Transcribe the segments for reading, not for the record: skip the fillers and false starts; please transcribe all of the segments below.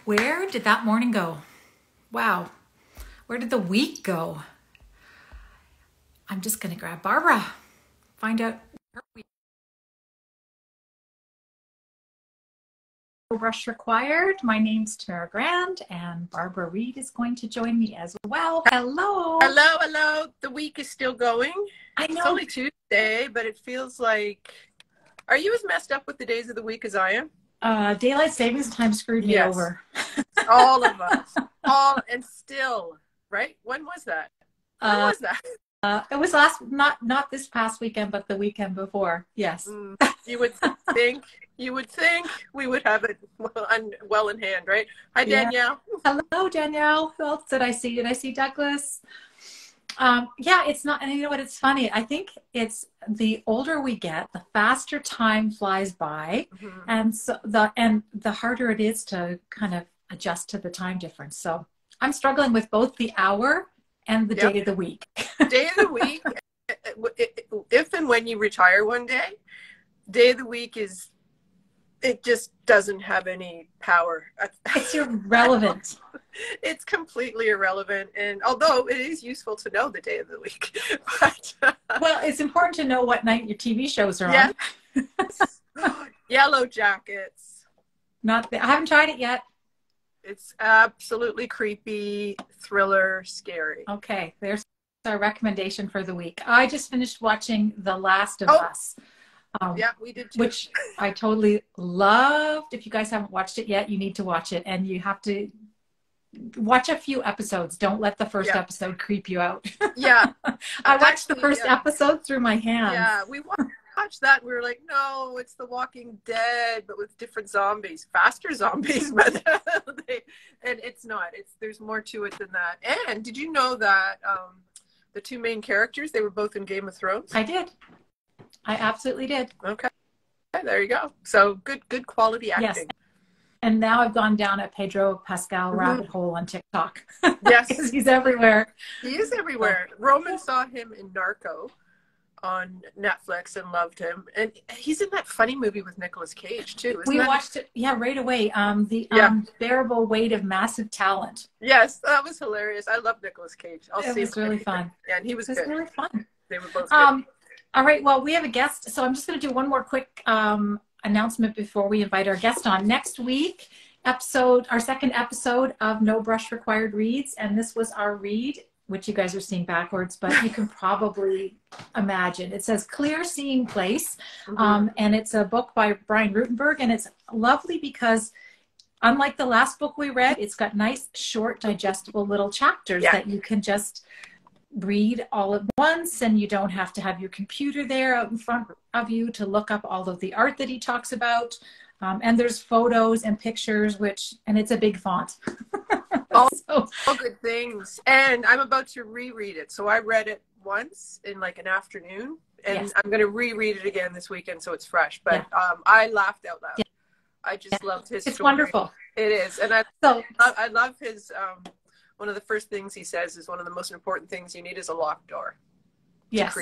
Where did that morning go? Wow. Where did the week go? I'm just going to grab Barbara, find out her week. No brush required. My name's Tamara Grand, and Barbara Reade is going to join me as well. Hello. Hello, hello. The week is still going. I know. It's only Tuesday, but it feels like... Are you as messed up with the days of the week as I am? Daylight savings time screwed me over. All of us. And still, right? When was that? When was that? It was not this past weekend, but the weekend before. Yes. You would think we would have it well in hand, right? Hi, Danielle. Yeah. Hello, Danielle. Who else did I see? Did I see Douglas? Yeah, it's not, and you know what? It's funny. I think it's the older we get, the faster time flies by, and so the harder it is to kind of adjust to the time difference. So I'm struggling with both the hour and the day of the week. Day of the week, if and when you retire one day of the week it just doesn't have any power. It's irrelevant. It's completely irrelevant. And although it is useful to know the day of the week. But, well, it's important to know what night your TV shows are on. Yellow Jackets. I haven't tried it yet. It's absolutely creepy, thriller, scary. Okay, there's our recommendation for the week. I just finished watching The Last of Us. Yeah, we did too. Which I totally loved. If you guys haven't watched it yet, you need to watch it, and you have to watch a few episodes. Don't let the first episode creep you out. Yeah. I watched the first episode through my hands. Yeah, we watched that and we were like, no, it's The Walking Dead, but with different zombies, faster zombies. But and it's not. There's more to it than that. And did you know that the two main characters, they were both in Game of Thrones? I did. I absolutely did. Okay. There you go. So good quality acting. Yes. And now I've gone down a Pedro Pascal rabbit hole on TikTok. Yes. Because he's everywhere. He is everywhere. Roman saw him in Narco on Netflix and loved him. And he's in that funny movie with Nicolas Cage too. We watched it, right away. The Unbearable Weight of Massive Talent. Yes, that was hilarious. I love Nicolas Cage. It was really fun. Yeah, and he was good. It was really fun. They were both good. All right, well, we have a guest, so I'm just going to do one more quick announcement before we invite our guest on. Next week, our second episode of No Brush Required Reads, and this was our read, which you guys are seeing backwards, but you can probably imagine. It says Clear Seeing Place, and it's a book by Brian Rutenberg, and it's lovely because unlike the last book we read, it's got nice, short, digestible little chapters that you can just read all at once, and you don't have to have your computer there out in front of you to look up all of the art that he talks about. And there's photos and pictures, and it's a big font. all good things. And I'm about to reread it. So I read it once in like an afternoon, and I'm going to reread it again this weekend so it's fresh. But I laughed out loud. I just loved his story. It's wonderful. It is. And I love his... one of the first things he says is one of the most important things you need is a locked door. Yes.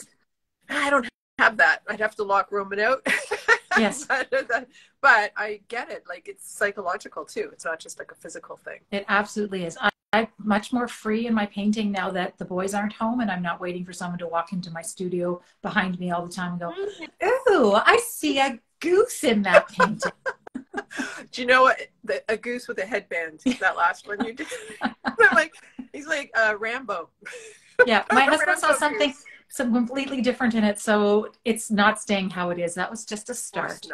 I don't have that. I'd have to lock Roman out. Yes. But I get it. Like, it's psychological too. It's not just like a physical thing. It absolutely is. I'm much more free in my painting now that the boys aren't home, and I'm not waiting for someone to walk into my studio behind me all the time and go, ooh, I see a goose in that painting. Do you know what? A goose with a headband, that last one you did. He's like Rambo. Yeah, my husband saw something completely different in it, so it's not staying how it is. That was just a start.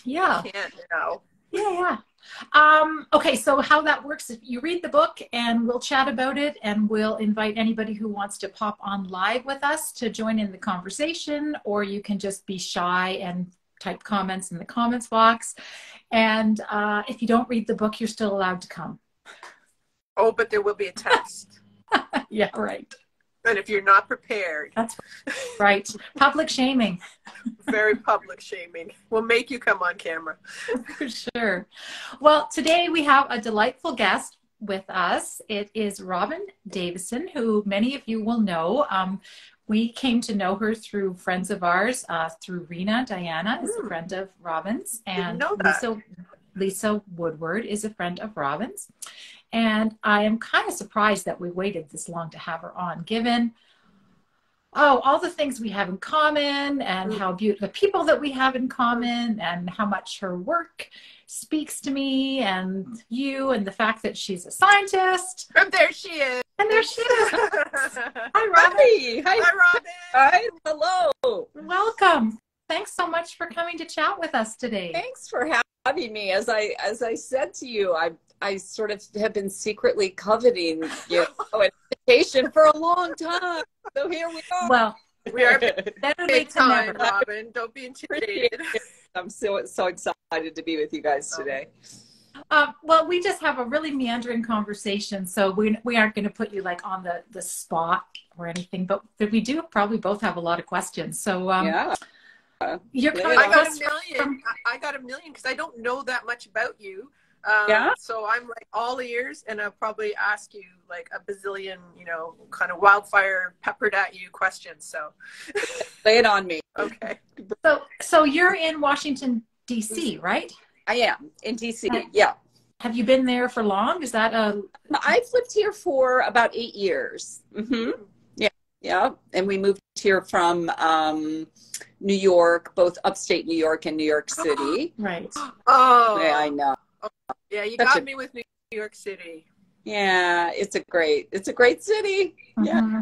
Yeah. You can't, no. Yeah. Okay, so how that works, if you read the book and we'll chat about it, and we'll invite anybody who wants to pop on live with us to join in the conversation, or you can just be shy and type comments in the comments box. And if you don't read the book, you're still allowed to come. Oh, but there will be a test. Yeah, right. And if you're not prepared. That's right. Public shaming. Very public shaming. We'll make you come on camera. For sure. Well, today we have a delightful guest with us. It is Robin Davisson, who many of you will know. We came to know her through friends of ours, through Rena. Diana is a friend of Robin's. And Lisa Woodward is a friend of Robin's. And I am kind of surprised that we waited this long to have her on, given all the things we have in common and how beautiful the people that we have in common and how much her work speaks to me and you and the fact that she's a scientist. And there she is. And there she is. Hi, Robin. Hi. Hi, Robin. Hi. Hello. Welcome. Thanks so much for coming to chat with us today. Thanks for having me. As I said to you, I sort of have been secretly coveting an invitation for a long time. So here we are. Well, we are better late than never. Robin. Don't be intimidated. I'm so excited to be with you guys today. Well, we just have a really meandering conversation, so we aren't going to put you like on the spot or anything, but we do probably both have a lot of questions. So yeah. You're I got a million because I don't know that much about you. So I'm like all ears, and I'll probably ask you like a bazillion, kind of wildfire peppered at you questions. So lay it on me. Okay. So you're in Washington, D.C., right? I am in D.C. Yeah. Have you been there for long? Is that I've lived here for about 8 years. Mm-hmm. Yeah. And we moved here from New York, both upstate New York and New York City. Right. Oh. Yeah, I know. Yeah, you got me with New York City. Yeah, it's a great city. Mm-hmm. Yeah,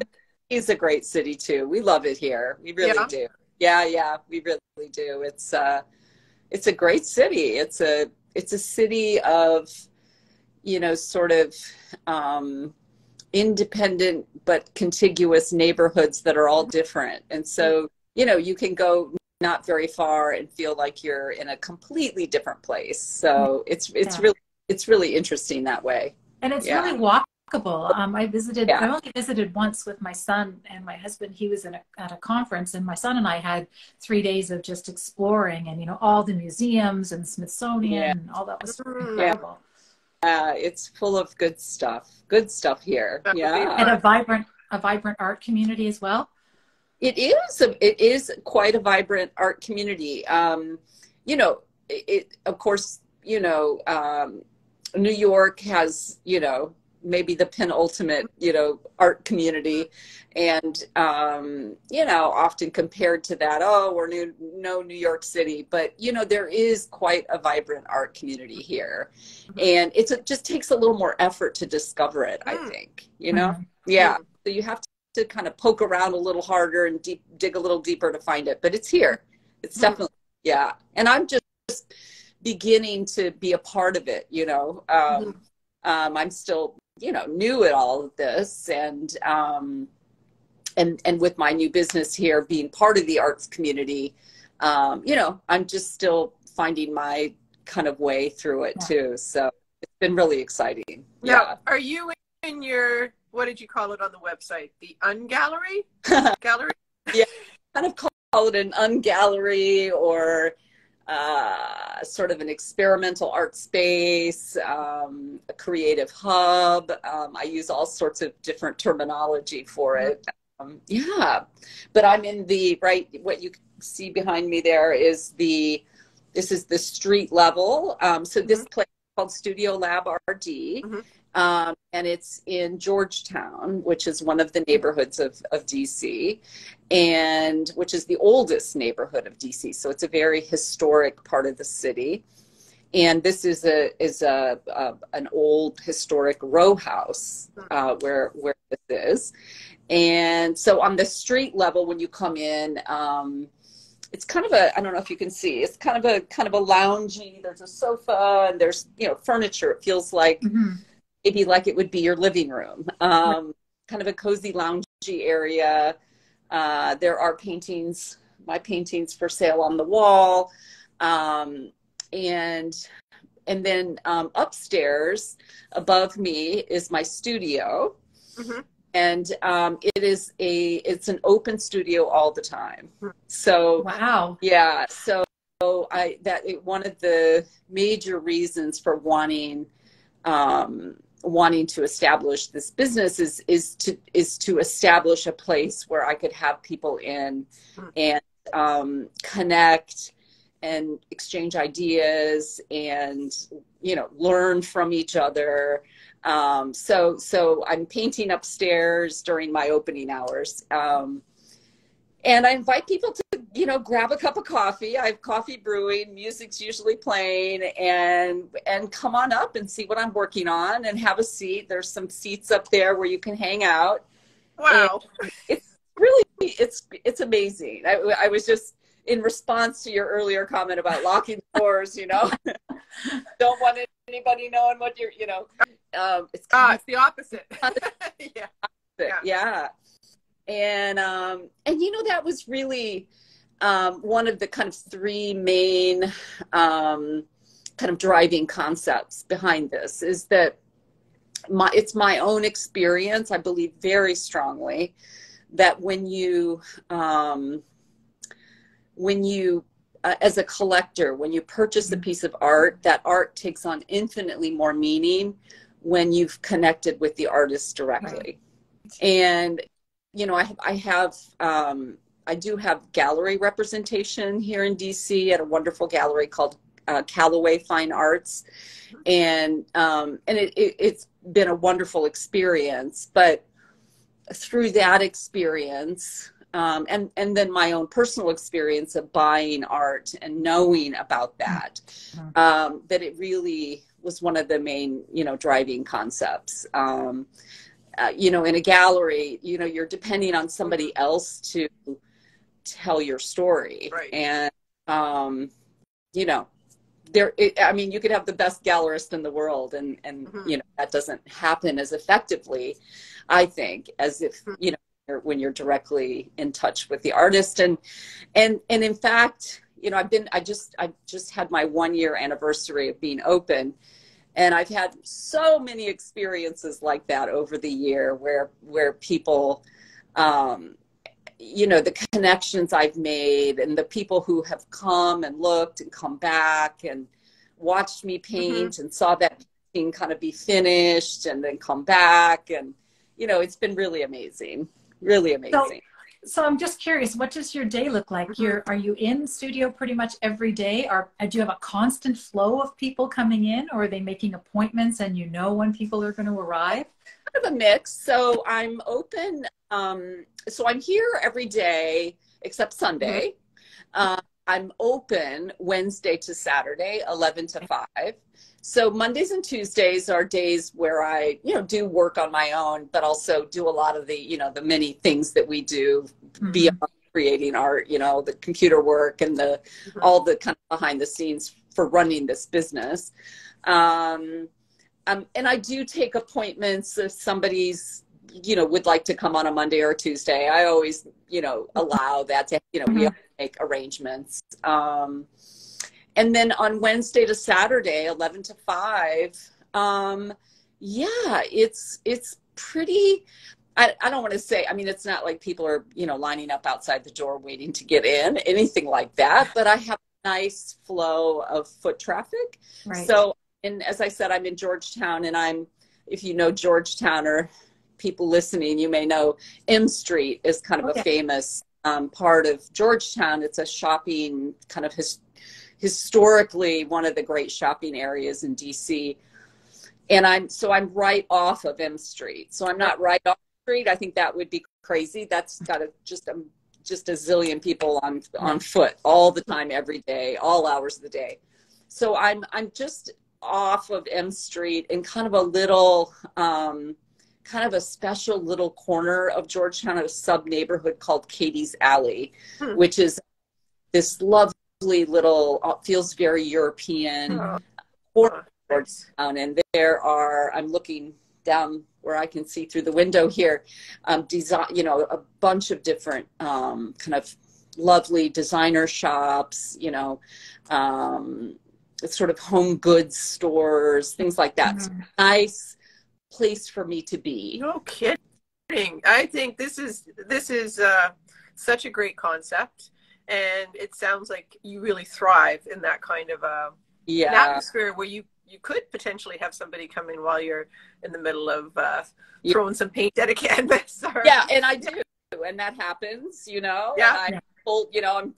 it's a great city too. We love it here. We really do. Yeah, we really do. It's a great city. It's a city of, sort of independent but contiguous neighborhoods that are all different. And so, you can go not very far and feel like you're in a completely different place. So it's really interesting that way. And it's really walkable. I only visited once with my son and my husband. He was at a conference, and my son and I had 3 days of just exploring and, all the museums and Smithsonian and all that was incredible. It's full of good stuff here. Yeah. And a vibrant art community as well. It is quite a vibrant art community. Of course, New York has, maybe the penultimate, art community. And, often compared to that, we're New York City. But, there is quite a vibrant art community here. And it just takes a little more effort to discover it, I think, Yeah. So you have to kind of poke around a little harder and dig a little deeper to find it. But it's here. It's definitely, And I'm just beginning to be a part of it, I'm still, new at all of this, and with my new business here, being part of the arts community, I'm just still finding my kind of way through it too. So it's been really exciting. Now, are you in your, what did you call it on the website? The un-gallery? Gallery? Yeah, kind of call it an un-gallery, or sort of an experimental art space, a creative hub. I use all sorts of different terminology for it. But I'm in what you see behind me there is this is the street level. So this place is called Studio Lab RD. And it's in Georgetown, which is one of the neighborhoods of DC, and which is the oldest neighborhood of DC. So it's a very historic part of the city. And this is an old historic row house where this is. And so on the street level, when you come in, it's kind of I don't know if you can see, it's kind of a loungy. There's a sofa and there's furniture. It feels like maybe like it would be your living room, kind of a cozy loungy area. There are my paintings for sale on the wall. And then upstairs above me is my studio. And it's an open studio all the time. So wow. Yeah. So one of the major reasons for wanting to establish this business is to establish a place where I could have people in and connect and exchange ideas and, you know, learn from each other. So I'm painting upstairs during my opening hours. And I invite people to, you know, grab a cup of coffee. I have coffee brewing, music's usually playing, and come on up and see what I'm working on and have a seat. There's some seats up there where you can hang out. Wow. And it's really, it's amazing. I was just, in response to your earlier comment about locking the doors, you know, don't want anybody knowing what you're, you know, it's the opposite. Yeah. And you know, that was really one of the kind of three main kind of driving concepts behind this, is that it's my own experience. I believe very strongly that when you as a collector, when you purchase a piece of art, that art takes on infinitely more meaning when you've connected with the artist directly. Right. And, you know, I do have gallery representation here in DC at a wonderful gallery called Callaway Fine Arts. And it's been a wonderful experience, but through that experience, and then my own personal experience of buying art and knowing about that, that it really was one of the main, you know, driving concepts. You know, in a gallery, you know, you're depending on somebody else to tell your story. Right. And, you know, I mean, you could have the best gallerist in the world, and you know, that doesn't happen as effectively, I think, as if, you know, when you're directly in touch with the artist. And in fact, you know, I've just had my 1-year anniversary of being open, and I've had so many experiences like that over the year where people, you know, the connections I've made and the people who have come and looked and come back and watched me paint and saw that painting kind of be finished and then come back. And, you know, it's been really amazing. Really amazing. So I'm just curious, what does your day look like? Are you in studio pretty much every day? Or do you have a constant flow of people coming in, or are they making appointments and you know when people are going to arrive? Kind of a mix. So I'm open. So I'm here every day except Sunday. I'm open Wednesday to Saturday, 11 to 5. So Mondays and Tuesdays are days where I, you know, do work on my own, but also do a lot of the, you know, the many things that we do beyond creating art, you know, the computer work and all the kind of behind the scenes for running this business. And I do take appointments if somebody's, you know, would like to come on a Monday or a Tuesday. I always, you know, allow that to, you know, we make arrangements. And then on Wednesday to Saturday, 11 to 5, yeah, it's pretty, I don't want to say, I mean, it's not like people are, you know, lining up outside the door waiting to get in, anything like that, but I have a nice flow of foot traffic. Right. So, and as I said, I'm in Georgetown, and if you know Georgetown, or people listening, you may know M Street is kind of a famous part of Georgetown. It's a shopping kind of historically one of the great shopping areas in DC. And I'm right off of M Street. So I'm not right off the street. I think that would be crazy. That's got just a zillion people on foot all the time, every day, all hours of the day. So I'm just off of M Street in kind of a little, kind of a special little corner of Georgetown, a sub neighborhood called Katie's Alley, which is this lovely little, feels very European corner of Georgetown. And I'm looking down where I can see through the window here, you know, a bunch of different kind of lovely designer shops, you know, sort of home goods stores, things like that. So nice place for me to be. No kidding. I think this is such a great concept, and it sounds like you really thrive in that kind of an atmosphere where you could potentially have somebody come in while you're in the middle of throwing some paint at a canvas. Yeah, and I do, and that happens, you know. Yeah. And you know,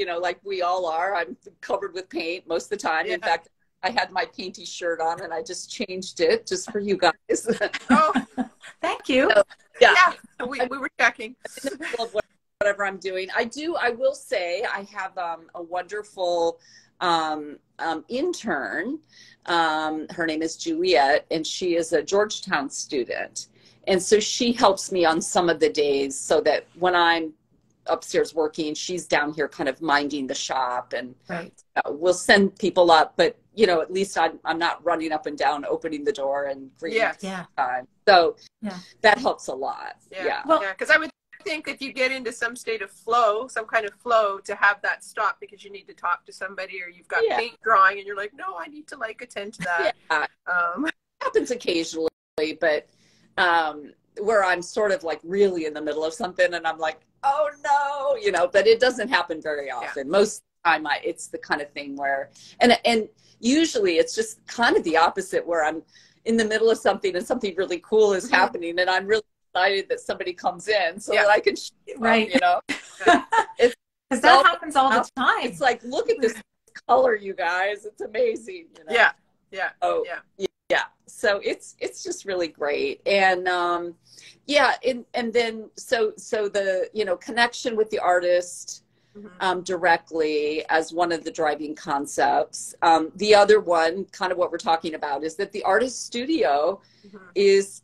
you know, like we all are. I'm covered with paint most of the time. Yeah. In fact, I had my painty shirt on and I just changed it just for you guys. Oh, thank you. So, yeah. yeah. We were checking. In the middle of whatever I'm doing. I will say I have a wonderful intern. Her name is Juliet, and she is a Georgetown student. And so she helps me on some of the days so that when I'm upstairs working, she's down here kind of minding the shop, and right. We'll send people up, but you know, at least I'm not running up and down, opening the door and greeting time. So that helps a lot. Yeah. Well, because I would think if you get into some state of flow, some kind of flow, to have that stop because you need to talk to somebody or you've got paint drawing and you're like, no, I need to like attend to that. Yeah. Happens occasionally, but where I'm sort of like really in the middle of something and I'm like, oh no, you know, but it doesn't happen very often. Most of the time it's the kind of thing where, and usually it's just kind of the opposite, where I'm in the middle of something and something really cool is happening and I'm really excited that somebody comes in so that I can right. You know, because that happens all the time. It's like, look at this color, you guys, it's amazing, you know? Yeah. So it's just really great. And and then so the, you know, connection with the artist directly as one of the driving concepts. The other one, kind of what we're talking about, is that the artist studio is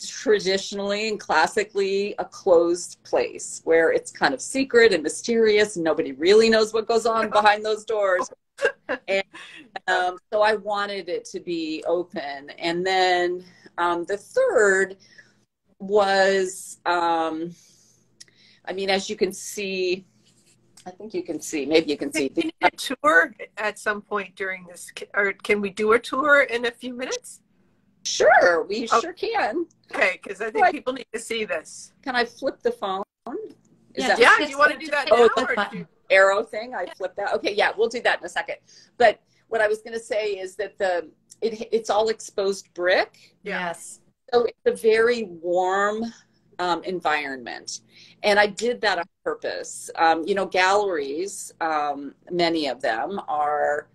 traditionally and classically a closed place where it's kind of secret and mysterious and nobody really knows what goes on behind those doors. And so I wanted it to be open. And then the third was, I mean, as you can see, I think you can see, maybe you can see. Can you do a tour at some point during this, or can we do a tour in a few minutes? Sure, we sure can. Okay, because I think people need to see this. Can I flip the phone? Do you want to do that now? Arrow thing, I flip that. Okay, yeah, we'll do that in a second. But what I was going to say is that it's all exposed brick. Yes. So it's a very warm environment. And I did that on purpose. You know, galleries, many of them are,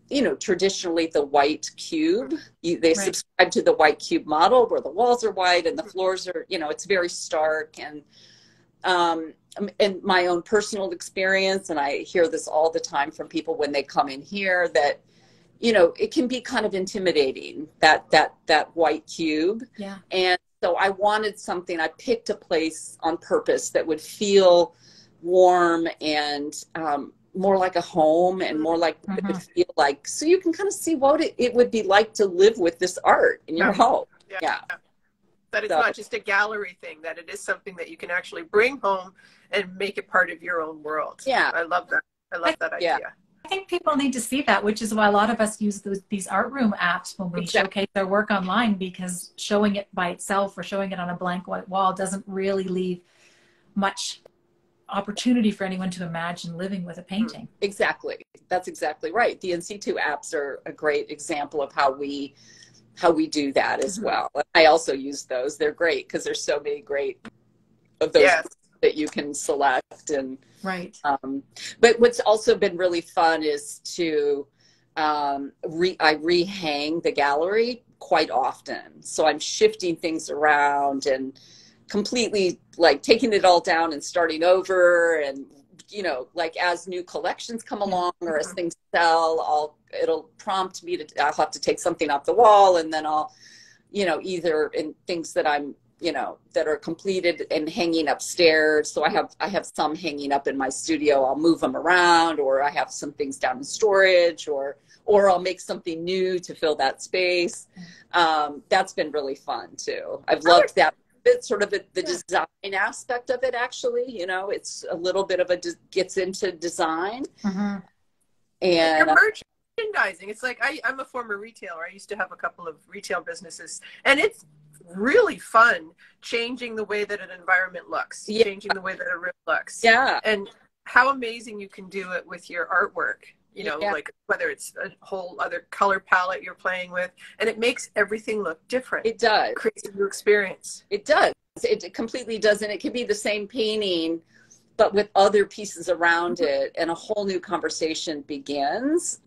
you know, traditionally the white cube. They subscribe to the white cube model where the walls are white and the floors are, you know, it's very stark. And my own personal experience, and I hear this all the time from people when they come in here, that, you know, it can be kind of intimidating, that white cube. Yeah. And so I wanted something, I picked a place on purpose that would feel warm and more like a home, and more like it would feel like, so you can kind of see what it would be like to live with this art in your home. Yeah. That it's not just a gallery thing, that it is something that you can actually bring home and make it part of your own world. Yeah. I love that. I love that idea. I think people need to see that, which is why a lot of us use these art room apps when we showcase our work online, because showing it by itself or showing it on a blank white wall doesn't really leave much opportunity for anyone to imagine living with a painting. Exactly. That's exactly right. The in situ apps are a great example of how we do that as well. I also use those. They're great because there's so many great of those that you can select. And but what's also been really fun is to I rehang the gallery quite often. So I'm shifting things around and completely like taking it all down and starting over. And, you know, like as new collections come along or as things sell, it'll prompt me I'll have to take something off the wall, and then I'll, you know, either in things that I'm, you know, that are completed and hanging upstairs. So I have some hanging up in my studio. I'll move them around, or I have some things down in storage, or I'll make something new to fill that space. That's been really fun too. I've loved that. It's sort of the design aspect of it, actually. You know, it's a little bit of gets into design. And your merchandising. It's like I'm a former retailer. I used to have a couple of retail businesses, and it's really fun changing the way that an environment looks, changing the way that a room looks. And how amazing you can do it with your artwork. You know, like whether it's a whole other color palette you're playing with, and it makes everything look different. It does. It creates a new experience. It does. It completely does. And it can be the same painting but with other pieces around it, and a whole new conversation begins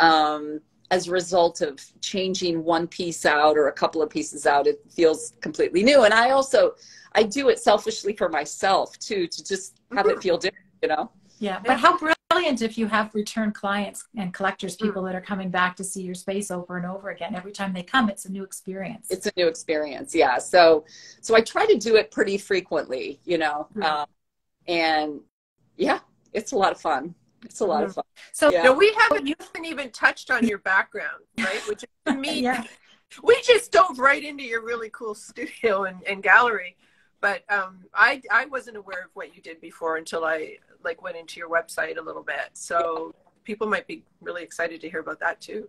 as a result of changing one piece out or a couple of pieces out. It feels completely new. And I do it selfishly for myself too, to just have it feel different, you know? Yeah, but how brilliant if you have return clients and collectors, people that are coming back to see your space over and over again. Every time they come, it's a new experience. It's a new experience, yeah. So I try to do it pretty frequently, you know, and yeah, it's a lot of fun. It's a lot of fun. So no, we haven't even touched on your background, right? Which to me, we just dove right into your really cool studio and gallery. But I wasn't aware of what you did before until I went into your website a little bit. So people might be really excited to hear about that too.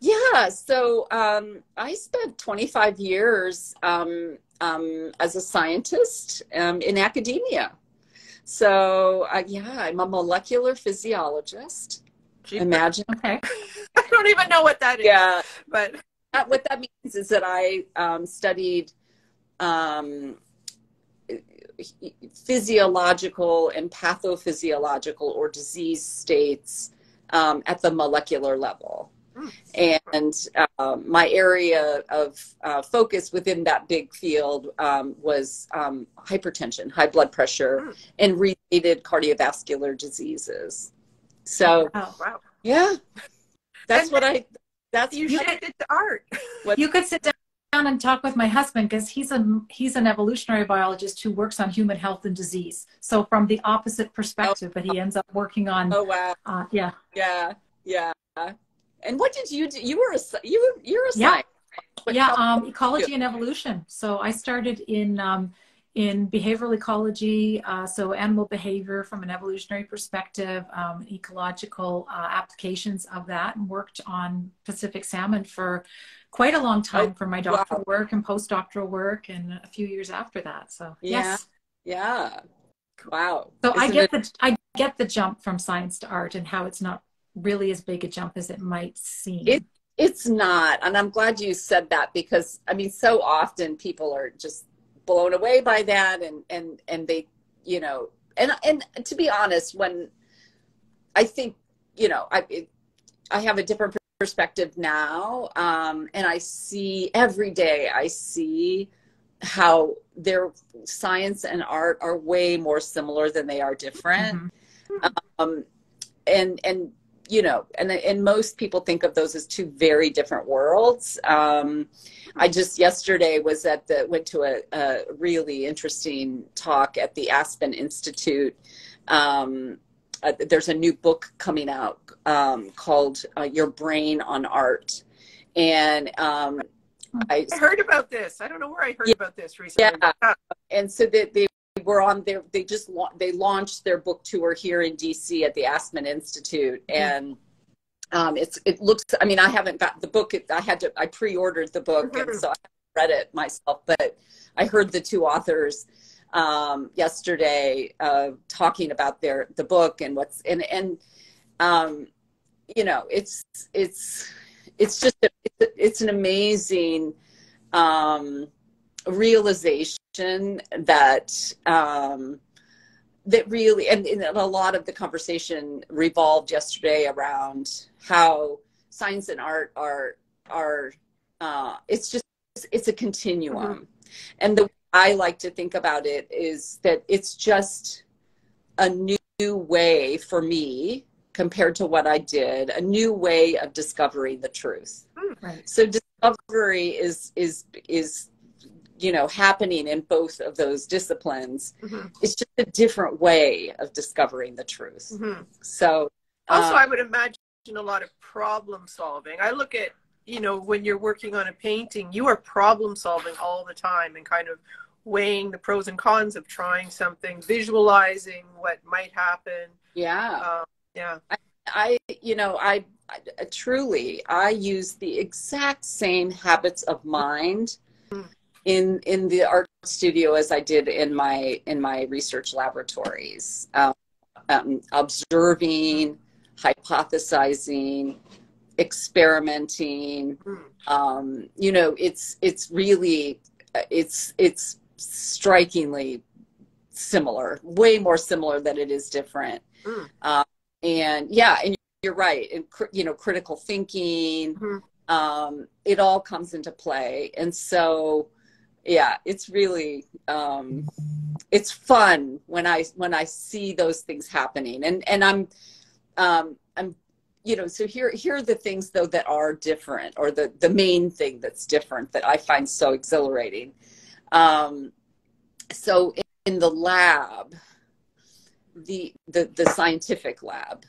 Yeah. So I spent 25 years as a scientist in academia. So I'm a molecular physiologist. Imagine. Okay. I don't even know what that is. Yeah. But what that means is that I studied physiological and pathophysiological or disease states at the molecular level. And my area of focus within that big field was hypertension, high blood pressure, and related cardiovascular diseases. So, yeah, that's what you shifted to art. You could sit down and talk with my husband, because he's an evolutionary biologist who works on human health and disease. So from the opposite perspective, but he ends up working on. Oh wow! Yeah. And what did you do? You're a scientist. Ecology and evolution. So I started in behavioral ecology, so animal behavior from an evolutionary perspective, ecological applications of that, and worked on Pacific salmon for quite a long time for my doctoral work and postdoctoral work, and a few years after that. So wow. So I get the jump from science to art, and how it's not really as big a jump as it might seem. It's not, and I'm glad you said that, because I mean, so often people are just blown away by that, and they, you know, and to be honest, when I think, you know, I have a different perspective now, and I see every day, how their science and art are way more similar than they are different. And you know, and most people think of those as two very different worlds. I just yesterday went to a really interesting talk at the Aspen Institute. There's a new book coming out called Your Brain on Art. And I heard about this. I don't know where I heard about this recently. Yeah. And so they were on there. They launched their book tour here in DC at the Aspen Institute, and it looks. I mean, I haven't got the book. I pre-ordered the book, and so I haven't read it myself. But I heard the two authors yesterday talking about the book and what's and you know, it's just it's an amazing realization that that really, and a lot of the conversation revolved yesterday around how science and art are it's a continuum. And the way I like to think about it is that it's just a new way for me, compared to what I did, a new way of discovering the truth. Right. So discovery is you know, happening in both of those disciplines. It's just a different way of discovering the truth. So also, I would imagine a lot of problem solving. I look at, you know, when you're working on a painting, you are problem solving all the time and kind of weighing the pros and cons of trying something, visualizing what might happen. I truly use the exact same habits of mind in the art studio as I did in my research laboratories, observing, hypothesizing, experimenting. You know, it's really strikingly similar, way more similar than it is different. And yeah, and you're right. And, you know, critical thinking, it all comes into play. And so, yeah, it's really, it's fun when I see those things happening. And I'm, you know, so here are the things though that are different, or the main thing that's different that I find so exhilarating. So in the lab, the scientific lab,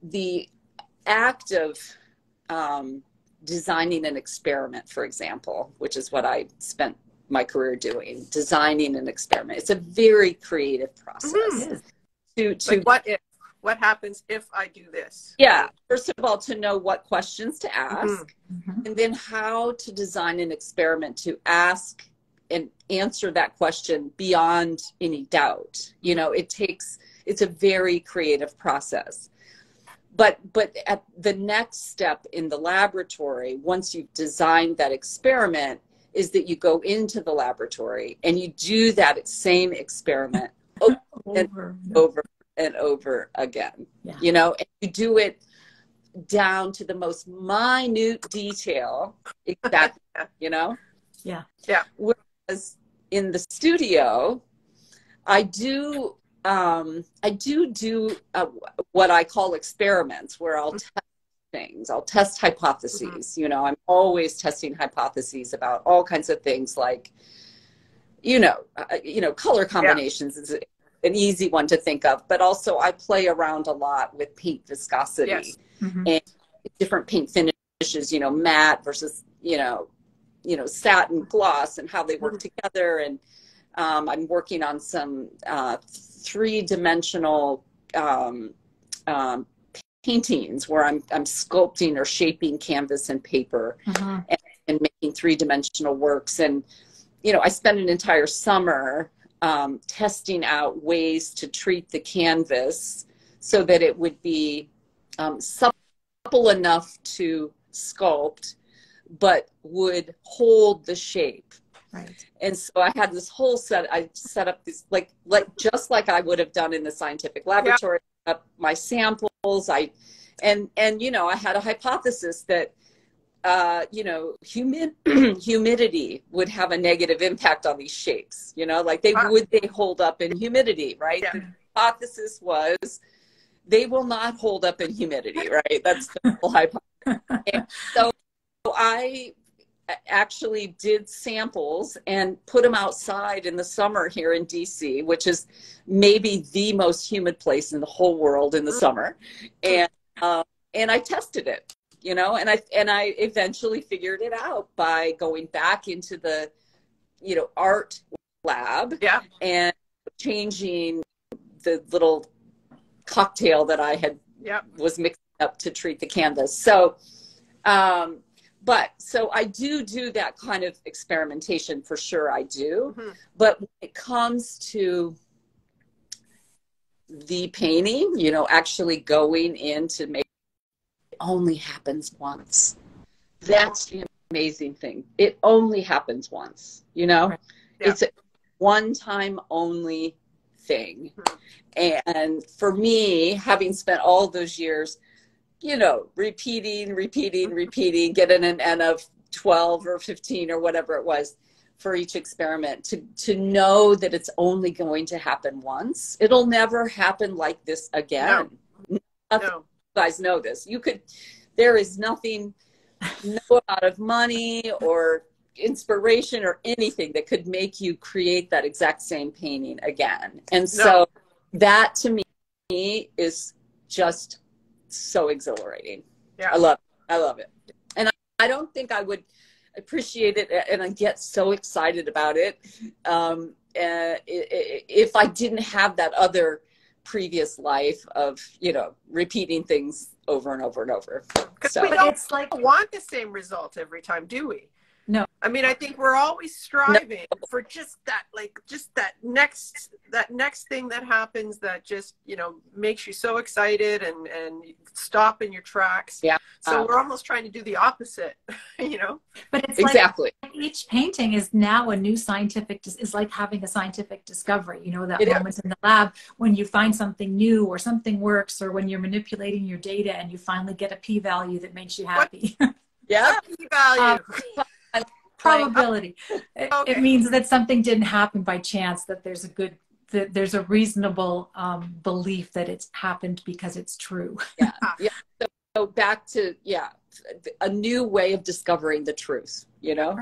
the act of designing an experiment, for example, which is what I spent my career doing, designing an experiment. It's a very creative process. Like what happens if I do this? Yeah. First of all, to know what questions to ask, and then how to design an experiment to ask and answer that question beyond any doubt. You know, it's a very creative process. But at the next step in the laboratory, once you've designed that experiment, is that you go into the laboratory and you do that same experiment over and over again. Yeah. You know, and you do it down to the most minute detail. Exactly. You know? Yeah. Yeah. Whereas in the studio, I do what I call experiments, where I'll test things. I'll test hypotheses. You know, I'm always testing hypotheses about all kinds of things, like, you know, color combinations is an easy one to think of, but also I play around a lot with paint viscosity and different paint finishes, you know, matte versus, you know, satin gloss, and how they work together. And I'm working on some three-dimensional paintings where I'm sculpting or shaping canvas and paper and making three-dimensional works. And, you know, I spent an entire summer testing out ways to treat the canvas so that it would be supple enough to sculpt, but would hold the shape. Right. And so I had this whole I set up this, like just like I would have done in the scientific laboratory, up my samples. And you know, I had a hypothesis that, you know, humidity would have a negative impact on these shapes, you know, like they hold up in humidity, right? Yeah. The hypothesis was they will not hold up in humidity, right? That's the whole hypothesis. And so I actually did samples and put them outside in the summer here in DC, which is maybe the most humid place in the whole world in the summer. And I tested it, you know, and I eventually figured it out by going back into the, you know, art lab and changing the little cocktail that I had was mixing up to treat the canvas. So, so I do that kind of experimentation, for sure I do. But when it comes to the painting, you know, actually going in to make, it only happens once. That's the amazing thing. It only happens once, you know? Right. Yeah. It's a one-time only thing. And for me, having spent all those years, you know, repeating, getting an N of 12 or 15 or whatever it was for each experiment, to know that it's only going to happen once. It'll never happen like this again. No. You guys know this. There is nothing, no amount of money or inspiration or anything that could make you create that exact same painting again. And so that to me is just so exhilarating. Yeah. I love it. And I don't think I would appreciate it, and I get so excited about it, if I didn't have that other previous life of, you know, repeating things over and over and over. Because we don't want the same result every time, do we? No. I mean, I think we're always striving for just that next thing that happens that just, you know, makes you so excited and stop in your tracks. Yeah. So we're almost trying to do the opposite, you know? But it's exactly. like each painting is now a new scientific, is like having a scientific discovery, you know, that It moment in the lab when you find something new or something works, or when you're manipulating your data and you finally get a p-value that makes you happy. Yeah. P-value. Probability. Okay. It means that something didn't happen by chance, that there's a reasonable belief that it's happened because it's true. Yeah. Yeah. So back to, a new way of discovering the truth, you know,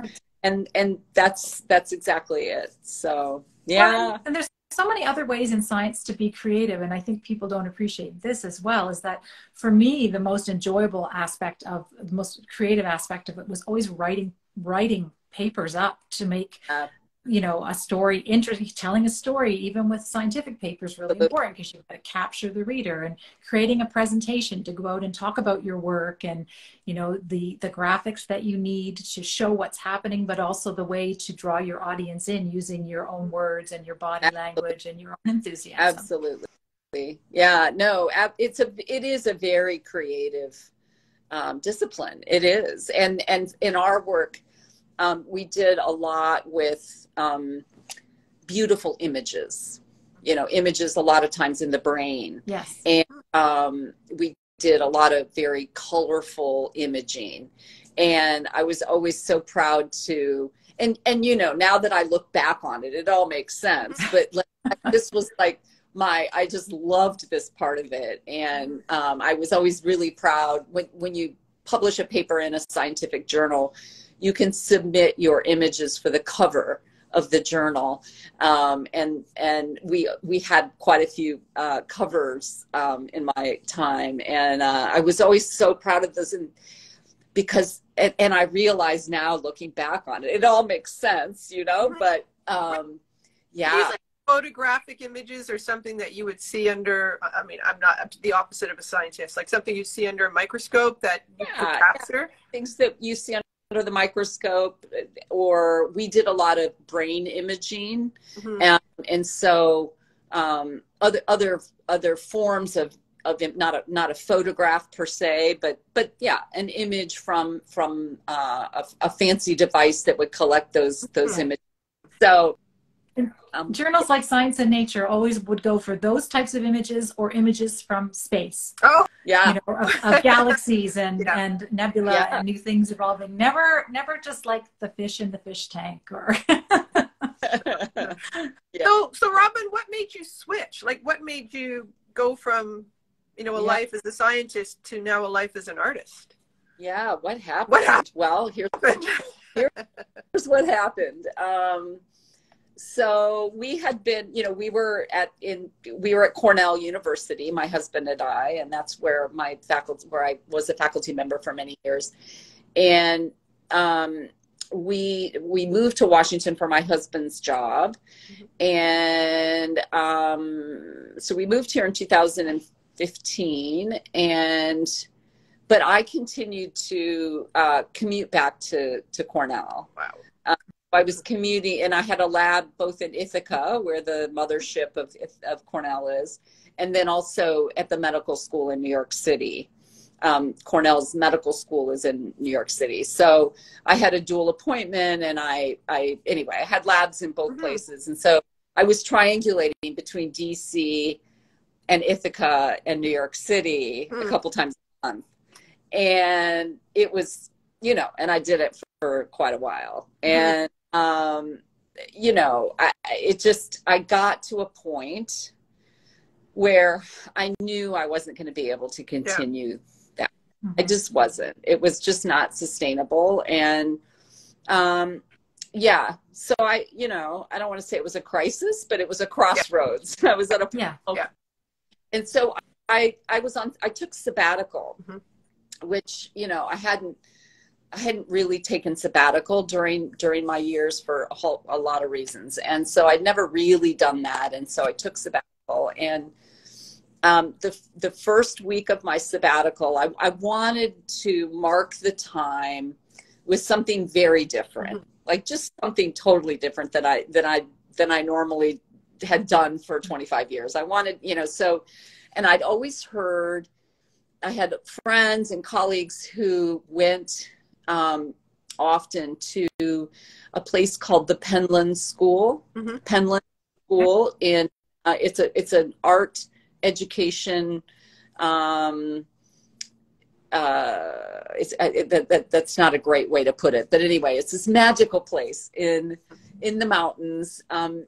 and that's exactly it. So, yeah. Well, and there's so many other ways in science to be creative. And I think people don't appreciate this as well, is that for me, the most enjoyable aspect of the most creative aspect of it was always writing papers up to make, you know, a story interesting. Telling a story, even with scientific papers, really important, because you've got to capture the reader, and creating a presentation to go out and talk about your work, and, you know, the graphics that you need to show what's happening, but also the way to draw your audience in using your own words and your body language and your own enthusiasm. Absolutely. Yeah, no, it is a very creative discipline. It is. And in our work, we did a lot with beautiful images, you know, images a lot of times in the brain. Yes. And we did a lot of very colorful imaging. And I was always so proud to, and you know, now that I look back on it, it all makes sense. But this was like I just loved this part of it. And I was always really proud when you publish a paper in a scientific journal, you can submit your images for the cover of the journal. And we had quite a few covers in my time. And I was always so proud of those. Because I realize now, looking back on it, it all makes sense, you know, but yeah. These, like, photographic images or something that you would see under, I mean, I'm the opposite of a scientist, like something you see under a microscope that you could capture. Things that you see under the microscope, or we did a lot of brain imaging. And so other forms of not a photograph per se, but yeah, an image from a fancy device that would collect those images. So journals like Science and Nature always would go for those types of images, or images from space. Oh, yeah, you know, of galaxies and nebula and new things evolving. Never just like the fish in the fish tank, or. So Robin, what made you switch? Like, what made you go from, you know, a life as a scientist to now a life as an artist? Yeah, what happened? Well, here's what happened. So we had been, you know, we were at Cornell University, my husband and I, and that's where I was a faculty member for many years. And we moved to Washington for my husband's job. And so we moved here in 2015, but I continued to commute back to Cornell. Wow. I was commuting, and I had a lab both in Ithaca, where the mothership of Cornell is, and then also at the medical school in New York City. Cornell's medical school is in New York City. So I had a dual appointment, and I had labs in both places. And so I was triangulating between DC and Ithaca and New York City a couple times a month. And it was, you know, and I did it for quite a while. And, you know, I got to a point where I knew I wasn't going to be able to continue that. I just wasn't. It was just not sustainable. And, so I don't want to say it was a crisis, but it was a crossroads. I was at a point. And so I took sabbatical, which, you know, I hadn't really taken sabbatical during my years for a lot of reasons. And so I'd never really done that. And so I took sabbatical, and the first week of my sabbatical, I wanted to mark the time with something very different, like just something totally different than I normally had done for 25 years. I wanted, you know, and I'd always heard I had friends and colleagues who went often to a place called the Penland School. Penland School in it's an art education. That's not a great way to put it, but anyway, it's this magical place in the mountains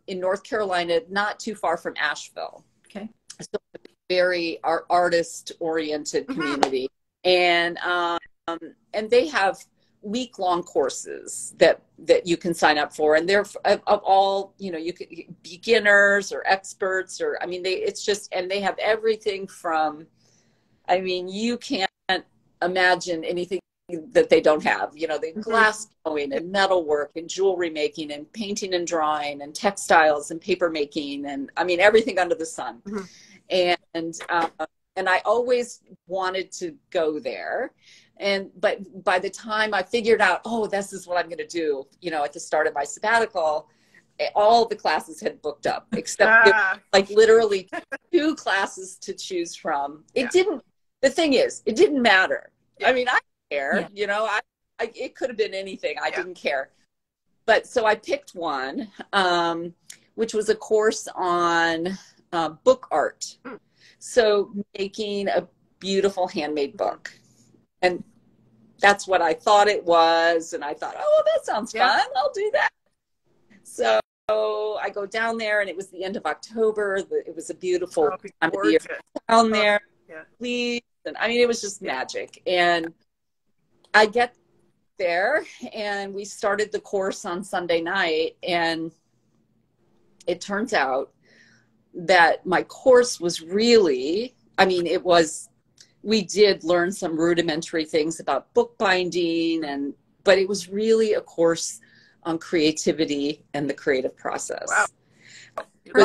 in North Carolina, not too far from Asheville. Okay. So very artist-oriented community, and they have week-long courses that you can sign up for, and they're of all, you could beginners or experts, or I mean, they have everything from, I mean, you can't imagine anything that they don't have. The glass blowing and metalwork and jewelry making and painting and drawing and textiles and paper making, and I mean everything under the sun. And I always wanted to go there. But by the time I figured out, oh, this is what I'm going to do, at the start of my sabbatical, all the classes had booked up, except like literally 2 classes to choose from. The thing is, it didn't matter. I mean, I didn't care, it could have been anything. I didn't care. But so I picked one, which was a course on book art. So making a beautiful handmade book. And that's what I thought it was. And I thought, oh, that sounds fun. I'll do that. So I go down there, and it was the end of October. It was a beautiful time of year down there. Please. And I mean, it was just magic. And I get there, and we started the course on Sunday night. And it turns out that my course was really, I mean, we did learn some rudimentary things about bookbinding, but it was really a course on creativity and the creative process. Wow. It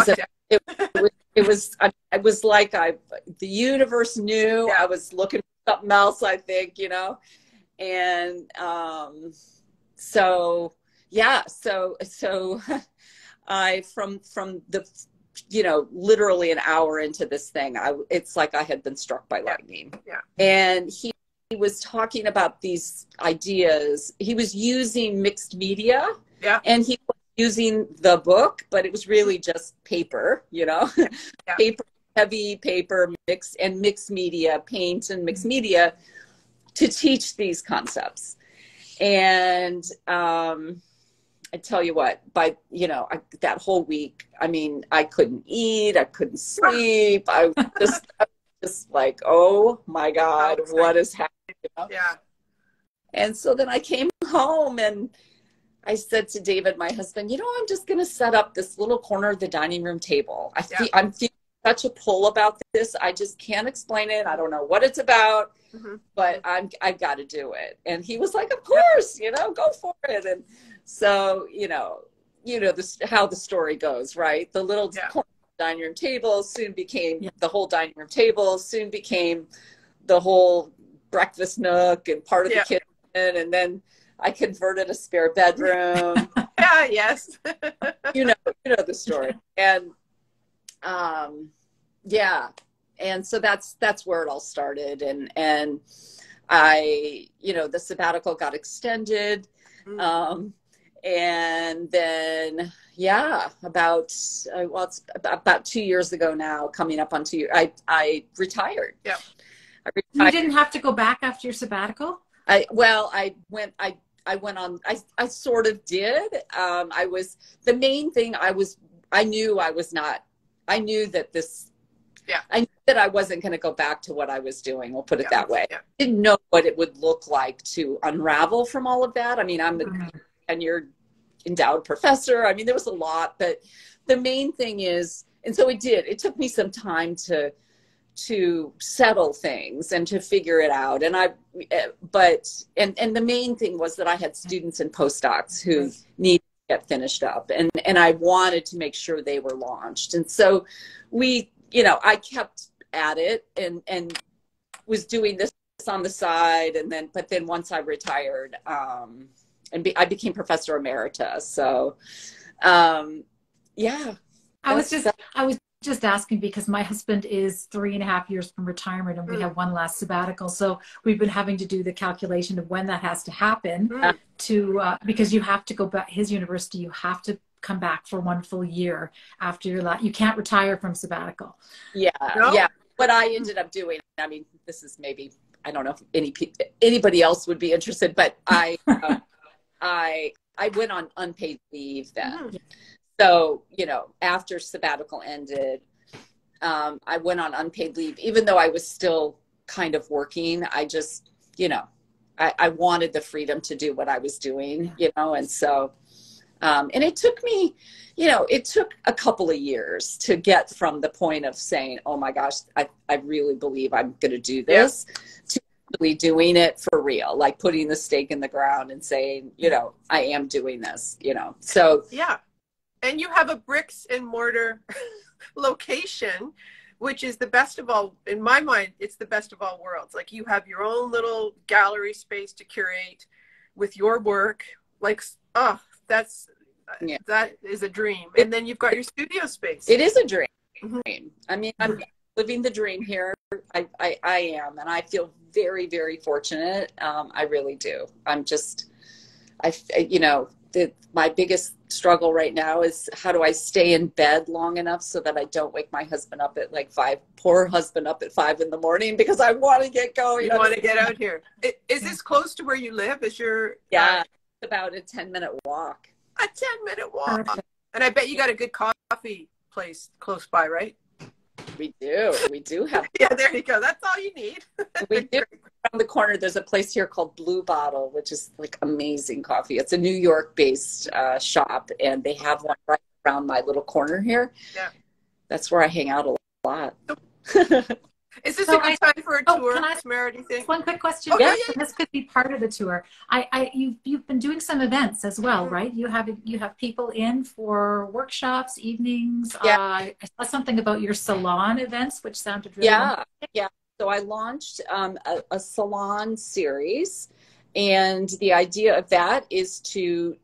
was like the universe knew I was looking for something else, I think, and so I from the literally an hour into this thing, it's like I had been struck by lightning. And he was talking about these ideas. He was using mixed media, and he was using the book, but it was really just paper, paper, heavy paper, mixed media, paint and mixed media to teach these concepts. And I tell you what, by, that whole week, I mean, I couldn't eat, I couldn't sleep. I was just like, oh my God, what is happening? And so then I came home, and I said to David, my husband, I'm just going to set up this little corner of the dining room table. I'm feeling such a pull about this. I just can't explain it. I don't know what it's about, but I've got to do it. And he was like, of course, go for it. And so, how the story goes, right? The little corner dining room table soon became the whole dining room table, soon became the whole breakfast nook and part of the kitchen. And then I converted a spare bedroom. Yes. you know the story. And and so that's where it all started. And I, the sabbatical got extended. And then, it's about 2 years ago now, coming up on 2 years, I retired. You didn't have to go back after your sabbatical? I sort of did. The main thing I knew that I wasn't going to go back to what I was doing. We'll put it that way. Didn't know what it would look like to unravel from all of that. I mean, I'm the tenured endowed professor. I mean, there was a lot, but the main thing is, and so it took me some time to settle things and to figure it out. And and the main thing was that I had students and postdocs who needed to get finished up, and I wanted to make sure they were launched. And so I kept at it and was doing this on the side. But then once I retired, I became professor emerita. So, I was just asking because my husband is 3.5 years from retirement and we have one last sabbatical. So we've been having to do the calculation of when that has to happen because you have to go back, his university, you have to come back for 1 full year after your you can't retire from sabbatical. Yeah. No? Yeah. What I ended up doing, I mean, this is maybe, I don't know if anybody else would be interested, but I went on unpaid leave then. So, you know, after sabbatical ended, I went on unpaid leave, even though I was still kind of working. I just, you know, I wanted the freedom to do what I was doing, you know, and so, and it took me, you know, it took a couple of years to get from the point of saying, oh my gosh, I really believe I'm going to do this, to really doing it for real, like putting the stake in the ground and saying, you know, I am doing this, you know, so. Yeah. And you have a bricks and mortar location, which is the best of all, in my mind, it's the best of all worlds. Like you have your own little gallery space to curate with your work. Like, oh, that is a dream. And then you've got your studio space. It is a dream. I mean, I'm living the dream here. I am, and I feel very, very fortunate. I really do. I'm just, you know, my biggest struggle right now is how do I stay in bed long enough so that I don't wake my husband up at like 5, poor husband up at 5 in the morning because I want to get going. You want to get out here. Is this close to where you live? Is your it's about a 10-minute walk. A 10-minute walk. Perfect. And I bet you got a good coffee place close by, right? We do have. Yeah, there you go. That's all you need. We do. Around the corner, there's a place here called Blue Bottle, which is like amazing coffee. It's a New York-based shop, and they have one right around my little corner here. Yeah, that's where I hang out a lot. Is this a good time for a tour, Tamara, do you think? One quick question. Oh, yeah. This could be part of the tour. You've been doing some events as well, right? You have people in for workshops, evenings. Yeah. I saw something about your salon events, which sounded really Yeah. So I launched a salon series, and the idea of that is to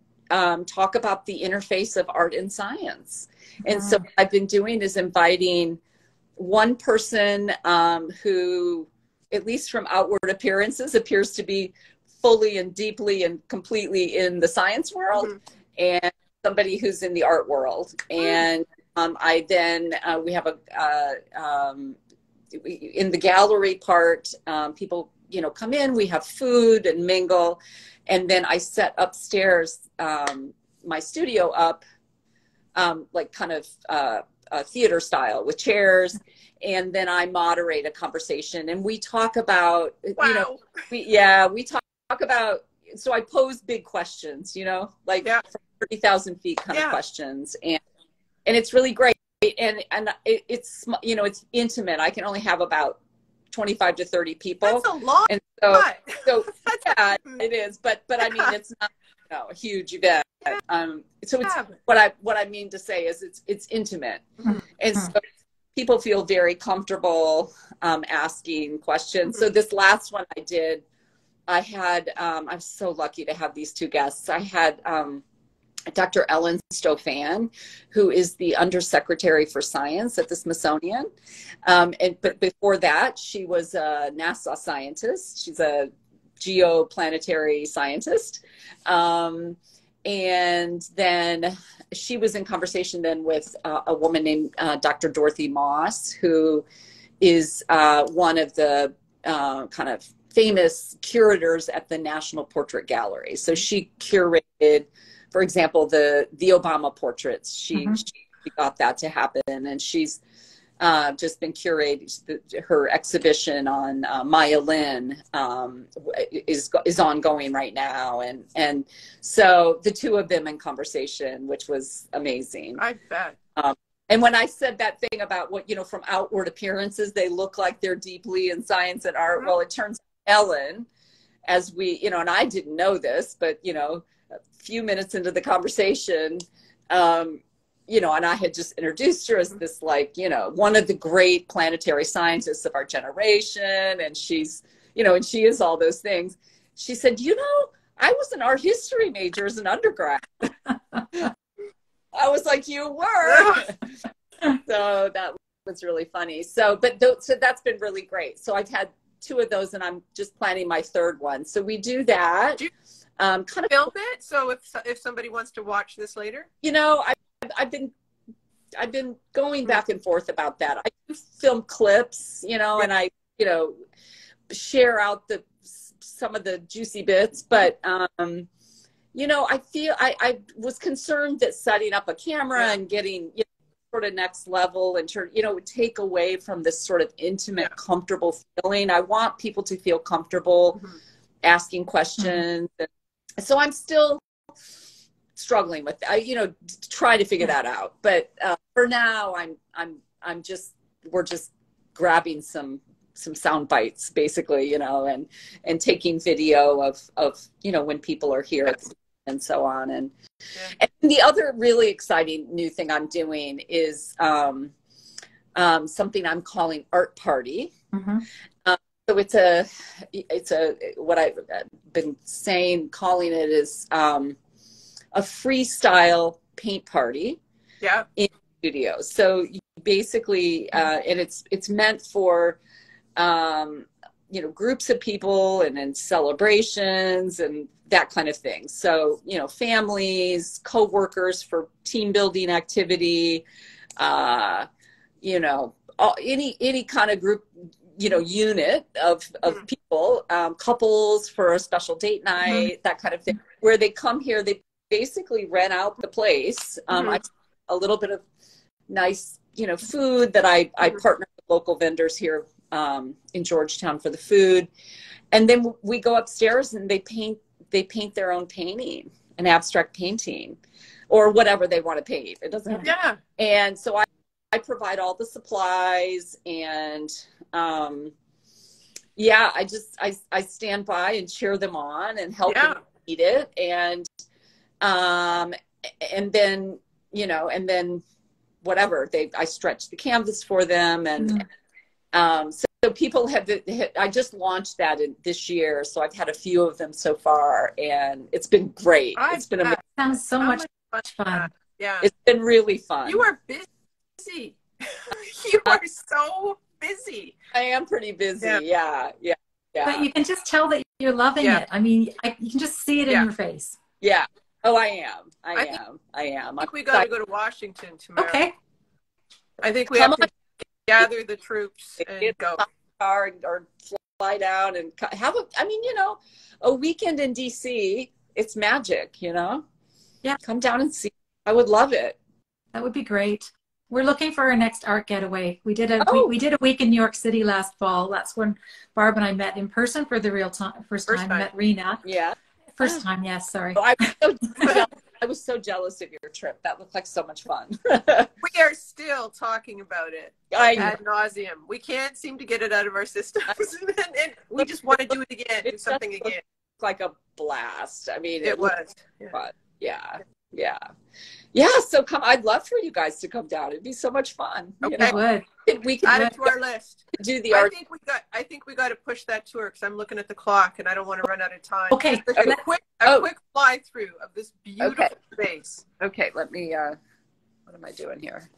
talk about the interface of art and science. And so what I've been doing is inviting one person who, at least from outward appearances, appears to be fully and deeply and completely in the science world, and somebody who's in the art world. And I then, we have in the gallery part, people, you know, come in, we have food and mingle. And then I set upstairs my studio up like kind of theater style with chairs, and then I moderate a conversation, and we talk about, you know, we talk about, so I pose big questions, you know, like from 30,000 feet kind of questions, and it's really great, and it's, you know, it's intimate. I can only have about 25 to 30 people. That's a lot. And so yeah, it is, but I mean, it's not, you know, a huge event. So it's what I mean to say is it's intimate, and so people feel very comfortable asking questions. So this last one I did, I had I'm so lucky to have these two guests. I had Dr. Ellen Stofan, who is the Undersecretary for Science at the Smithsonian, but before that, she was a NASA scientist. She's a geoplanetary scientist. And then she was in conversation then with a woman named Dr. Dorothy Moss, who is one of the kind of famous curators at the National Portrait Gallery. So she curated, for example, the Obama portraits. She got that to happen, and she's just been curating her exhibition on Maya Lin is ongoing right now, and so the two of them in conversation, which was amazing. I bet. And when I said that thing about what, you know, from outward appearances they look like they're deeply in science and art, well, it turns out Ellen, as we, you know, and I didn't know this, but, you know, a few minutes into the conversation, you know, and I had just introduced her as this, like, you know, one of the great planetary scientists of our generation. And she's, you know, and she is all those things. She said, you know, I was an art history major as an undergrad. I was like, you were? So that was really funny. So that's been really great. So I've had 2 of those, and I'm just planning my 3rd one. So we do that. Do you kind of film it? So if somebody wants to watch this later, I've been going back and forth about that. I do film clips, and I, share out some of the juicy bits, but I feel I was concerned that setting up a camera and getting sort of next level and would take away from this sort of intimate, comfortable feeling. I want people to feel comfortable asking questions. And so I'm still struggling with, trying to figure that out. But for now, we're just grabbing some sound bites, basically, and taking video of when people are here and so on. And the other really exciting new thing I'm doing is something I'm calling Art Party. So it's what I've been calling it is a freestyle paint party in studios. So you basically, and it's meant for, groups of people and in celebrations and that kind of thing. So, families, co-workers for team building activity, any kind of group, unit of people, couples for a special date night, that kind of thing, where they come here, they basically rent out the place. A little bit of nice, food that I partner with local vendors here in Georgetown for the food. And then we go upstairs and they paint their own painting, an abstract painting or whatever they want to paint. It doesn't have And so I provide all the supplies and I stand by and cheer them on and help them eat it. And then, and then whatever I stretch the canvas for them. And so people I just launched that this year. So I've had a few of them so far and it's been great. It's been amazing. Sounds so much fun. Yeah. It's been really fun. You are busy. You are so busy. I am pretty busy. Yeah. But you can just tell that you're loving it. I mean, you can just see it in your face. Yeah. Oh, I am. I am. I think we got to go to Washington tomorrow. Okay. I think we have to gather the troops and go. Car or fly down and have a weekend in DC. It's magic, Yeah. Come down and see. I would love it. That would be great. We're looking for our next art getaway. We did a week in New York City last fall. That's when Barb and I met in person for the first time. I met Rena. Yeah. First time, yes, sorry. I was so jealous of your trip. That looked like so much fun. We are still talking about it ad nauseum. We can't seem to get it out of our systems. And we just want to do it again, do something again. Like a blast. I mean, it was. Fun. Yeah. So I'd love for you guys to come down. It'd be so much fun. Okay. We can add it to our list. Do the art. I think we got to push that tour because I'm looking at the clock and I don't want to run out of time. Okay. A quick fly through of this beautiful space. Okay. Let me. What am I doing here?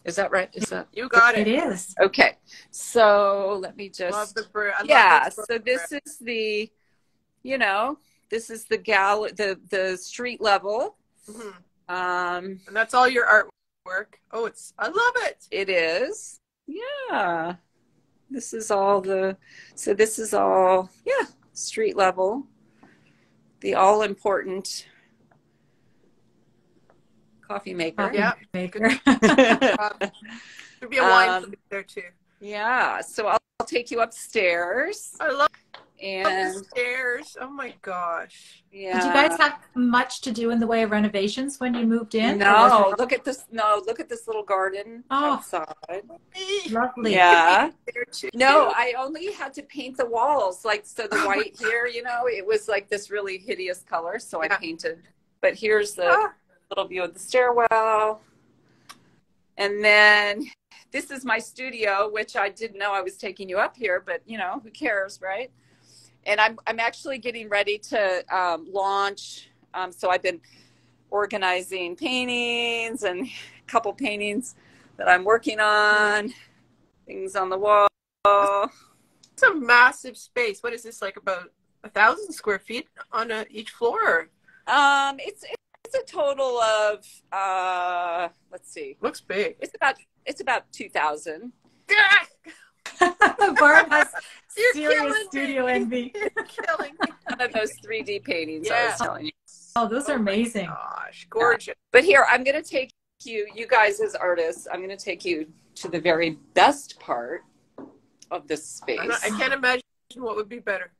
Is that right? Is that you got it? It is. Okay. So let me just. Love the bird. So this is the, this is the street level. And that's all your artwork. Oh, I love it. It is. Yeah. This is all street level. The all important coffee maker. Yeah. Maker. There'd be a wine there too. Yeah. So I'll take you upstairs. I love the stairs. Oh my gosh. Yeah. Did you guys have much to do in the way of renovations when you moved in? No. Look at this little garden outside. Lovely. Yeah. No, I only had to paint the walls. So the white here, it was like this really hideous color. So I painted. But here's the little view of the stairwell. And then this is my studio, which I didn't know I was taking you up here, but who cares, right? And I'm actually getting ready to launch. So I've been organizing paintings and a couple paintings that I'm working on. Things on the wall. It's a massive space. What is this, like about 1,000 square feet on each floor? It's a total of let's see. Looks big. It's about 2,000. Barb has You're serious killing studio me. envy. You're killing me. One of those 3D paintings I Yeah. was telling you. Oh, those are amazing. Gosh, gorgeous. But here, I'm going to take you guys as artists, I'm going to take you to the very best part of this space. I can't imagine what would be better.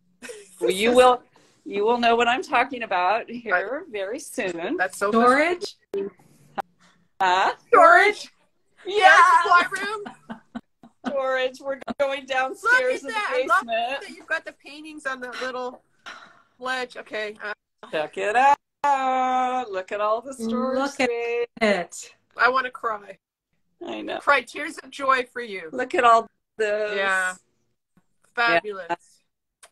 Well, you will know what I'm talking about here very soon. That's so Storage? Storage? Yeah. Supply room? Storage. We're going Look downstairs at in the that. I love basement. that you've got the paintings on the little ledge. Okay. Check it out. Look at all the storage Look at space. it. I want to cry. I know. Cry tears of joy for you. Look at all the Fabulous.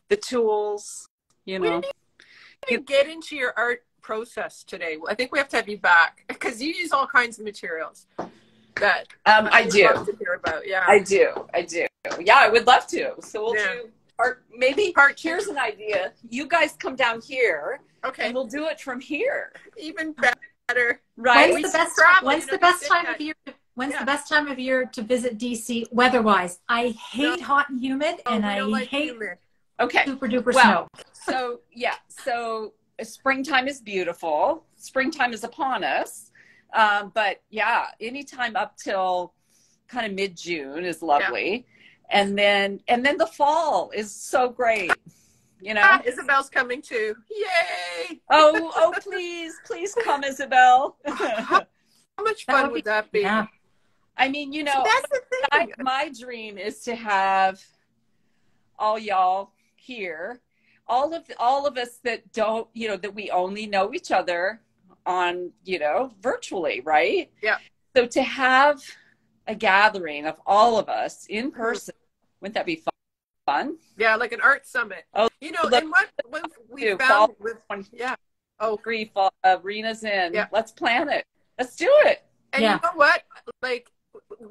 the tools, you know. We didn't even get into your art process today. I think we have to have you back because you use all kinds of materials that I would do. love to hear about. Yeah, I do. Yeah, I would love to. So we'll Yeah. do part. Maybe Part here's two. an idea. You guys come down here, Okay, and we'll do it from here. even better. Right? When's the best travel, when's you know, the best you time did of year when's Yeah. the best time of year to visit DC weather-wise? I hate hot and humid, Oh, and we I don't like hate humid. Okay. super duper Well, snow. So springtime is beautiful. Springtime is upon us. But yeah, anytime up till kind of mid-June is lovely. And then the fall is so great. You know? Isabel's coming too. Yay! Oh, please come, Isabel. How much fun would that be? Yeah. I mean, you know, That's the thing. my dream is to have all y'all here, all of us that don't, you know, that we only know each other on, you know, virtually, right? Yeah. So to have a gathering of all of us in person, wouldn't that be fun? Yeah, like an art summit. Oh, you know, look, and what we do, found fall with Yeah. oh, Grief, arenas in. Yeah. Let's plan it. Let's do it. and Yeah. you know what? Like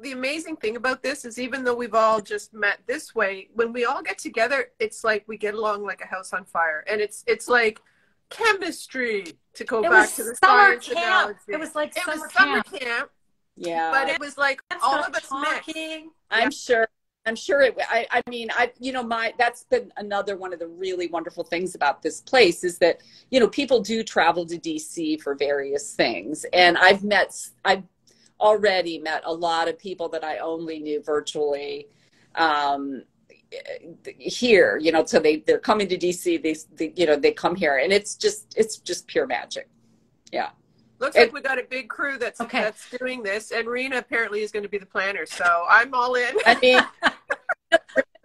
the amazing thing about this is even though we've all just met this way, when we all get together, it's like we get along like a house on fire, and it's like chemistry to go It back was to the summer science camp. analogy. It was like It summer was summer camp. camp, Yeah. but it was like all of us mixed. talking. I'm sure it, I mean, you know, that's been another one of the really wonderful things about this place is that, you know, people do travel to DC for various things. And I've already met a lot of people that I only knew virtually, here, you know, so they're coming to DC, they you know, they come here and it's just pure magic. Yeah. Looks like we got a big crew that's doing this, and Rena apparently is going to be the planner. So I'm all in. I mean,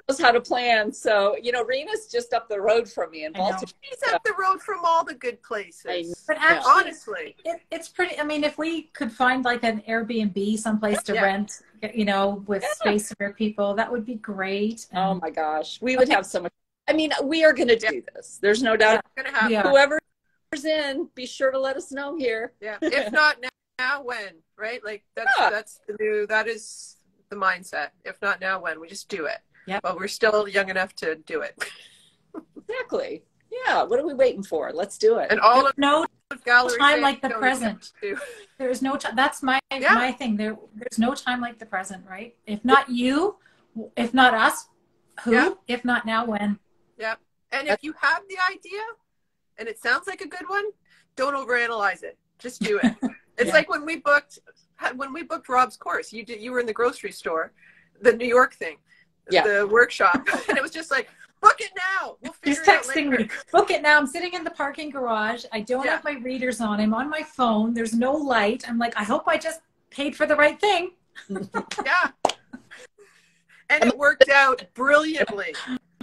knows how to plan. So, you know, Rena's just up the road from me in Baltimore. She's up the road from all the good places. But actually, honestly, it's pretty. I mean, if we could find like an Airbnb someplace to rent, you know, with space for people, that would be great. And oh my gosh, we would have so much. I mean, we are going to do this. There's no doubt. Gonna happen. Yeah. Whoever's in, be sure to let us know here. Yeah. If not now, when? Right? Like that's the new. That is the mindset. If not now, when? We just do it. Yeah. But we're still young enough to do it. Exactly. Yeah. What are we waiting for? Let's do it. And all of no gallery time like the present. too. There is no time. That's my thing. There's no time like the present, right? If not you, if not us, who? Yeah. If not now, when? Yep. And if you have the idea and it sounds like a good one, don't overanalyze it. Just do it. It's like when we booked Rob's course. You were in the grocery store, the New York thing, the workshop, and it was just like, book it now. We'll figure He's it out texting later. me. Book it now. I'm sitting in the parking garage. I don't have my readers on. I'm on my phone. There's no light. I'm like, I hope I just paid for the right thing. Yeah. And it worked out brilliantly.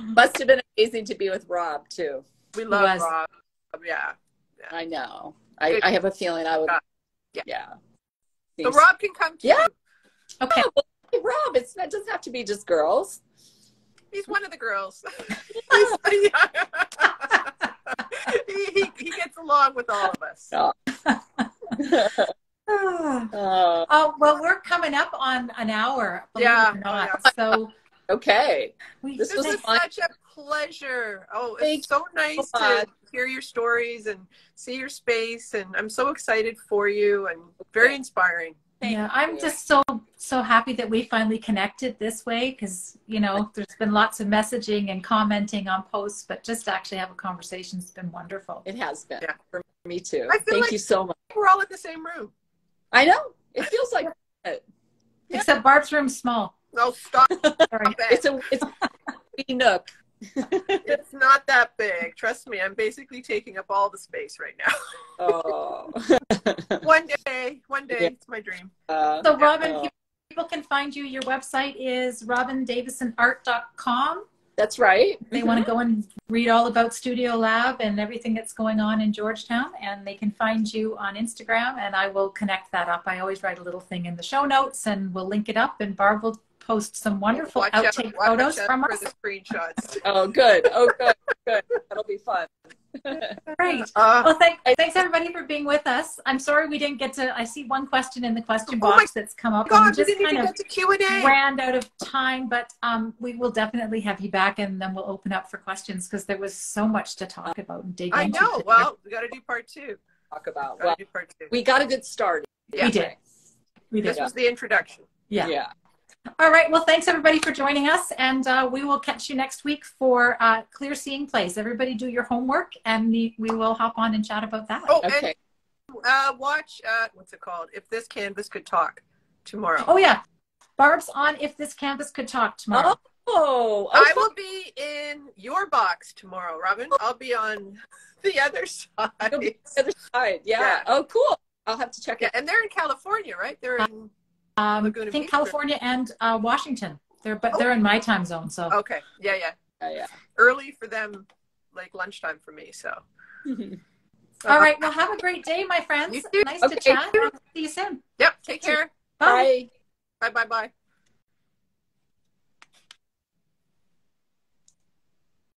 Must have been amazing to be with Rob too. We love Rob. Yeah. I know. I have a feeling I would. Yeah. So Rob can come too. Yeah. Okay. Oh, well, hey, Rob, it doesn't have to be just girls. He's one of the girls. he gets along with all of us. Oh. Oh, well, we're coming up on an hour, believe it or not. So okay. This was such a pleasure. Oh, it's so nice to hear your stories and see your space. And I'm so excited for you and very inspiring. Yeah, I'm just so happy that we finally connected this way, because, you know, there's been lots of messaging and commenting on posts, but just to actually have a conversation has been wonderful. It has been for me too. Thank you so much. We're all in the same room. I know. It feels like it. Except Barb's room's small. Oh, stop. Sorry. It's a wee nook. It's not that big. Trust me, I'm basically taking up all the space right now. Oh. One day, it's my dream. So Robin, people can find you. Your website is robindavissonart.com. That's right. They want to go and read all about Studio Lab and everything that's going on in Georgetown, and they can find you on Instagram, and I will connect that up. I always write a little thing in the show notes, and we'll link it up, and Barb will post some wonderful outtake photos from us. The screenshots. Oh, good. Oh, good. Good. That'll be fun. Great. Well, thanks everybody for being with us. I'm sorry we didn't get to. I see one question in the question box that's come up. God, and just kind of Q&A. ran out of time, but we will definitely have you back, and then we'll open up for questions, because there was so much to talk about and dig into. I know. Well, we got to do part 2. We got a good start. Yeah. We did. This was the introduction. Yeah. All right. Well, thanks everybody for joining us, and we will catch you next week for Clear Seeing Plays. Everybody do your homework, and we will hop on and chat about that. Oh, okay. And watch, what's it called? If This Canvas Could Talk tomorrow. Oh, yeah. Barb's on If This Canvas Could Talk tomorrow. I will be in your box tomorrow, Robin. I'll be on the other side. The other side. Yeah. Oh, cool. I'll have to check it. And they're in California, right? They're in I think California and Washington. They're in my time zone. So okay, yeah. Early for them, like lunchtime for me. So. All right. Well, have a great day, my friends. Nice to chat. See you soon. Yep. Take care. Bye. Bye. Bye.